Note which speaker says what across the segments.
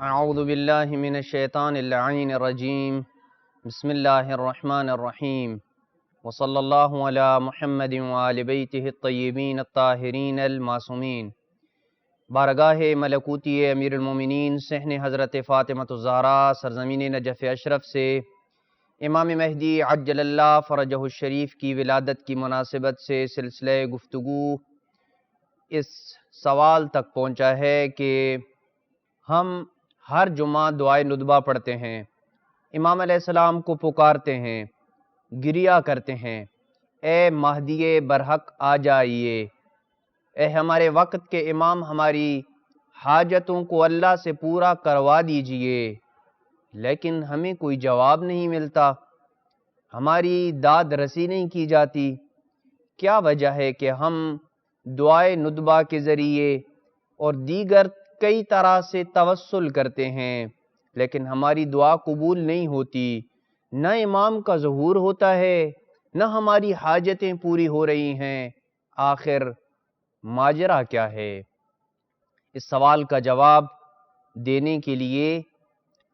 Speaker 1: اعوذ باللہ من الشیطان اللعین الرجیم بسم اللہ الرحمن الرحیم وصلی اللہ علی محمد وآل بیتہ الطیبین الطاہرین المعصومین۔ بارگاہ ملکوتی امیر المومنین صحن حضرت فاطمۃ الزہراء سرزمین نجف اشرف سے امام مہدی عجل اللہ فرجہ الشریف کی ولادت کی مناسبت سے سلسلہ گفتگو اس سوال تک پہنچا ہے کہ ہم ہر جمعہ دعائے ندبہ پڑھتے ہیں، امام علیہ السلام کو پکارتے ہیں، گریہ کرتے ہیں، اے مہدی برحق آ جائیے، اے ہمارے وقت کے امام ہماری حاجتوں کو اللہ سے پورا کروا دیجئے، لیکن ہمیں کوئی جواب نہیں ملتا، ہماری داد رسی نہیں کی جاتی۔ کیا وجہ ہے کہ ہم دعائے ندبہ کے ذریعے اور دیگر کئی طرح سے توسل کرتے ہیں لیکن ہماری دعا قبول نہیں ہوتی، نہ امام کا ظہور ہوتا ہے نہ ہماری حاجتیں پوری ہو رہی ہیں؟ آخر ماجرا کیا ہے؟ اس سوال کا جواب دینے کے لیے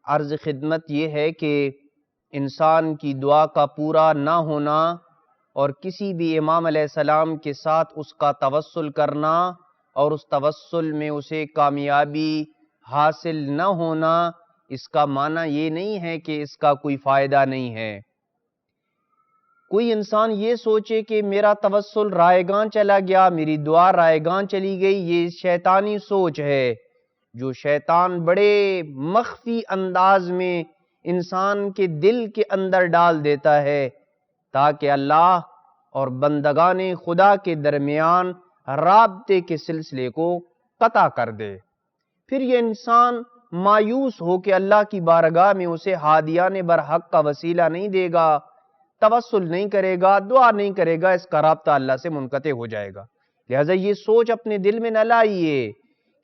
Speaker 1: عرض خدمت یہ ہے کہ انسان کی دعا کا پورا نہ ہونا اور کسی بھی امام علیہ السلام کے ساتھ اس کا توسل کرنا اور اس توسل میں اسے کامیابی حاصل نہ ہونا، اس کا معنی یہ نہیں ہے کہ اس کا کوئی فائدہ نہیں ہے۔ کوئی انسان یہ سوچے کہ میرا توسل رائے گاں چلا گیا، میری دعا رائے گاں چلی گئی، یہ شیطانی سوچ ہے جو شیطان بڑے مخفی انداز میں انسان کے دل کے اندر ڈال دیتا ہے تاکہ اللہ اور بندگان خدا کے درمیان رابطے کے سلسلے کو قطع کر دے۔ پھر یہ انسان مایوس ہو کہ اللہ کی بارگاہ میں اسے ہادیان برحق کا وسیلہ نہیں دے گا، توسل نہیں کرے گا، دعا نہیں کرے گا، اس کا رابطہ اللہ سے منقطع ہو جائے گا۔ لہذا یہ سوچ اپنے دل میں نہ لائیے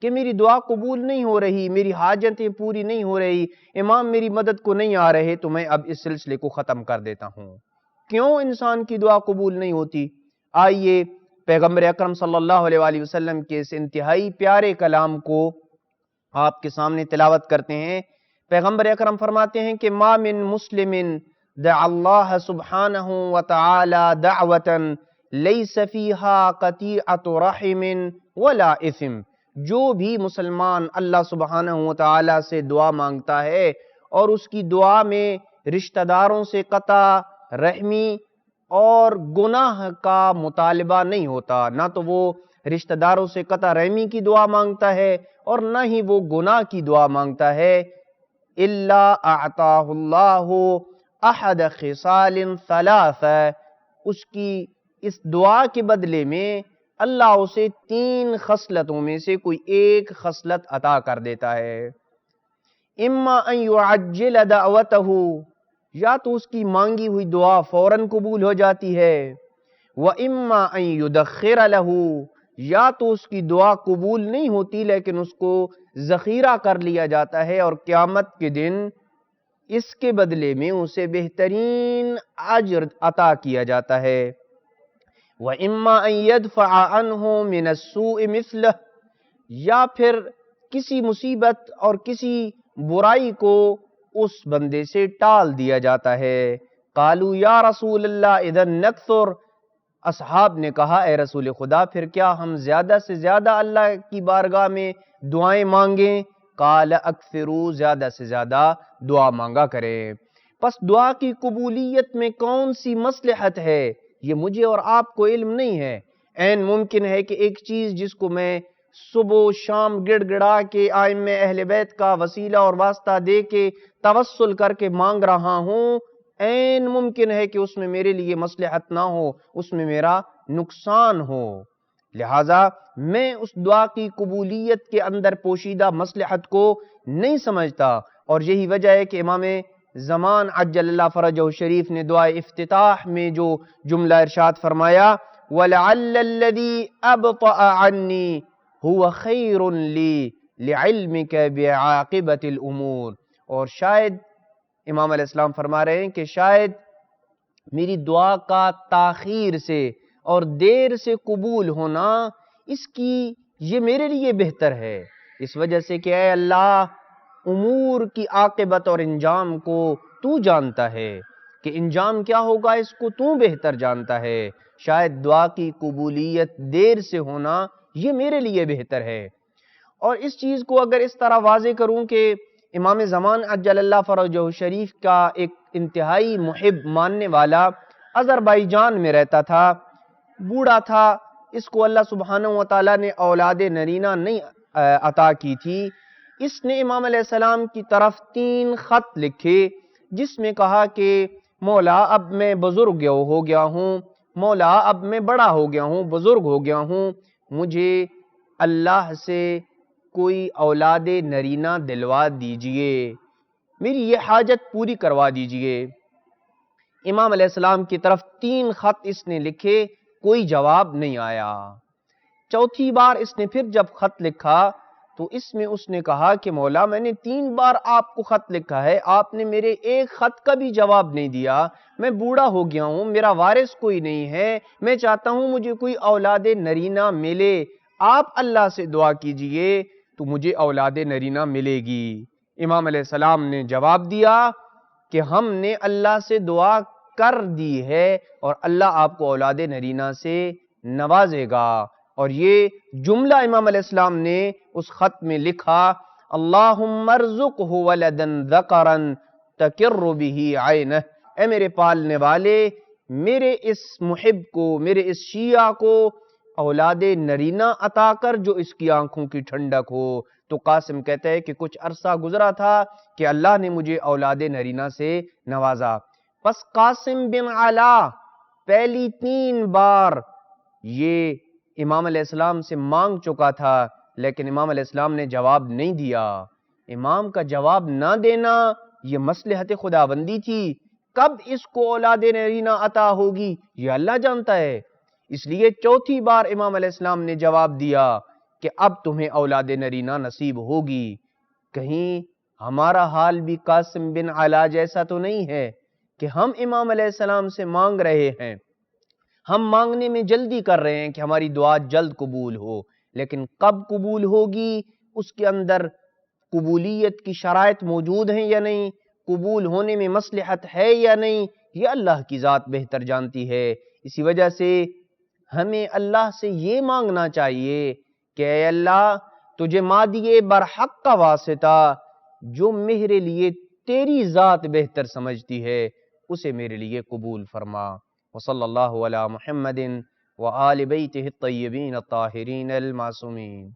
Speaker 1: کہ میری دعا قبول نہیں ہو رہی، میری حاجتیں پوری نہیں ہو رہی، امام میری مدد کو نہیں آ رہے تو میں اب اس سلسلے کو ختم کر دیتا ہوں۔ کیوں انسان کی دعا قبول نہیں ہوتی؟ آئیے پیغمبر اکرم صلی اللہ علیہ وآلہ وسلم کے اس انتہائی پیارے کلام کو آپ کے سامنے تلاوت کرتے ہیں۔ پیغمبر اکرم فرماتے ہیں کہ ما من مسلم دعا اللہ سبحانہ وتعالی دعوتا لیس فیہا قطیعۃ رحم ولا اثم۔ جو بھی مسلمان اللہ سبحانہ وتعالی سے دعا مانگتا ہے اور اس کی دعا میں رشتہ داروں سے قطع رحمی اور گناہ کا مطالبہ نہیں ہوتا، نہ تو وہ رشتہ داروں سے قطع رحمی کی دعا مانگتا ہے اور نہ ہی وہ گناہ کی دعا مانگتا ہے، الا اعطاہ اللہ احد خصال ثلاث، اس کی اس دعا کے بدلے میں اللہ اسے 3 خصلتوں میں سے کوئی ایک خصلت عطا کر دیتا ہے۔ اما ان يعجل دعوته، یا تو اس کی مانگی ہوئی دعا فوراً قبول ہو جاتی ہے، وَإِمَّا أَن يُدَخِّرَ لَهُ، یا تو اس کی دعا قبول نہیں ہوتی لیکن اس کو ذخیرہ کر لیا جاتا ہے اور قیامت کے دن اس کے بدلے میں اسے بہترین اجر عطا کیا جاتا ہے، وَإِمَّا أَن يَدْفَعَ عَنْهُ مِنَ السُّوءِ مِثْلَهُ، یا پھر کسی مصیبت اور کسی برائی کو اس بندے سے ٹال دیا جاتا ہے۔ قالوا یا رسول اللہ اذن نکثر، اصحاب نے کہا اے رسول خدا پھر کیا ہم زیادہ سے زیادہ اللہ کی بارگاہ میں دعائیں مانگیں؟ قال اکثروا، زیادہ سے زیادہ دعا مانگا کریں۔ پس دعا کی قبولیت میں کون سی مصلحت ہے یہ مجھے اور آپ کو علم نہیں ہے۔ عین ممکن ہے کہ ایک چیز جس کو میں صبح و شام گڑ گڑا کے ائمہ اہل بیت کا وسیلہ اور واسطہ دے کے توسل کر کے مانگ رہا ہوں، عین ممکن ہے کہ اس میں میرے لیے مصلحت نہ ہو، اس میں میرا نقصان ہو، لہٰذا میں اس دعا کی قبولیت کے اندر پوشیدہ مصلحت کو نہیں سمجھتا، اور یہی وجہ ہے کہ امام زمان عجل اللہ فرجہ شریف نے دعائے افتتاح میں جو جملہ ارشاد فرمایا وَلَعَلَّ الَّذِي أَبْطَأَ عَنِّي هُوَ خَيْرٌ لِّي لِعِلْمِكَ بِعَاقِبَةِ الْأُمُورِ، اور شاید امام علیہ السلام فرما رہے ہیں کہ شاید میری دعا کا تاخیر سے اور دیر سے قبول ہونا اس کی یہ میرے لیے بہتر ہے، اس وجہ سے کہ اے اللہ امور کی عاقبت اور انجام کو تو جانتا ہے، کہ انجام کیا ہوگا اس کو تو بہتر جانتا ہے، شاید دعا کی قبولیت دیر سے ہونا یہ میرے لیے بہتر ہے۔ اور اس چیز کو اگر اس طرح واضح کروں کہ امام زمان عجل اللہ فرجہ شریف کا ایک انتہائی محب ماننے والا آذربائیجان میں رہتا تھا، بوڑھا تھا، اس کو اللہ سبحانہ وتعالیٰ نے اولاد نرینہ نہیں عطا کی تھی، اس نے امام علیہ السلام کی طرف 3 خط لکھے جس میں کہا کہ مولا اب میں بزرگ ہو گیا ہوں، مولا اب میں بڑا ہو گیا ہوں، بزرگ ہو گیا ہوں، مجھے اللہ سے کوئی اولاد نرینہ دلوا دیجئے، میری یہ حاجت پوری کروا دیجئے۔ امام علیہ السلام کی طرف 3 خط اس نے لکھے، کوئی جواب نہیں آیا۔ چوتھی بار اس نے پھر جب خط لکھا تو اس میں اس نے کہا کہ مولا میں نے 3 بار آپ کو خط لکھا ہے، آپ نے میرے ایک خط کا بھی جواب نہیں دیا، میں بوڑھا ہو گیا ہوں، میرا وارث کوئی نہیں ہے، میں چاہتا ہوں مجھے کوئی اولاد نرینہ ملے، آپ اللہ سے دعا کیجئے تو مجھے اولاد نرینہ ملے گی۔ امام علیہ السلام نے جواب دیا کہ ہم نے اللہ سے دعا کر دی ہے اور اللہ آپ کو اولاد نرینہ سے نوازے گا۔ اور یہ جملہ امام علیہ السلام نے اس خط میں لکھا، اللہم ارزقہ ولدا ذکرا تقر بہ عینہ، اے میرے پالنے والے میرے اس محب کو، میرے اس شیعہ کو اولاد نرینہ عطا کر جو اس کی آنکھوں کی ٹھنڈک ہو۔ تو قاسم کہتا ہے کہ کچھ عرصہ گزرا تھا کہ اللہ نے مجھے اولاد نرینہ سے نوازا۔ پس قاسم بن علا پہلی 3 بار یہ امام علیہ السلام سے مانگ چکا تھا، لیکن امام علیہ السلام نے جواب نہیں دیا۔ امام کا جواب نہ دینا یہ مصلحت خداوندی تھی، کب اس کو اولاد نرینہ عطا ہوگی یہ اللہ جانتا ہے، اس لیے چوتھی بار امام علیہ السلام نے جواب دیا کہ اب تمہیں اولاد نرینہ نصیب ہوگی۔ کہیں ہمارا حال بھی قاسم بن علا جیسا تو نہیں ہے کہ ہم امام علیہ السلام سے مانگ رہے ہیں، ہم مانگنے میں جلدی کر رہے ہیں کہ ہماری دعا جلد قبول ہو، لیکن کب قبول ہوگی اس کے اندر قبولیت کی شرائط موجود ہیں یا نہیں، قبول ہونے میں مصلحت ہے یا نہیں، یہ اللہ کی ذات بہتر جانتی ہے۔ اسی وجہ سے ہمیں اللہ سے یہ مانگنا چاہیے کہ اے اللہ تجھے مادی برحق کا واسطہ جو میرے لیے تیری ذات بہتر سمجھتی ہے اسے میرے لیے قبول فرما۔ وصلی اللہ علی محمد وآل بیتہ الطیبین الطاہرین المعصومین۔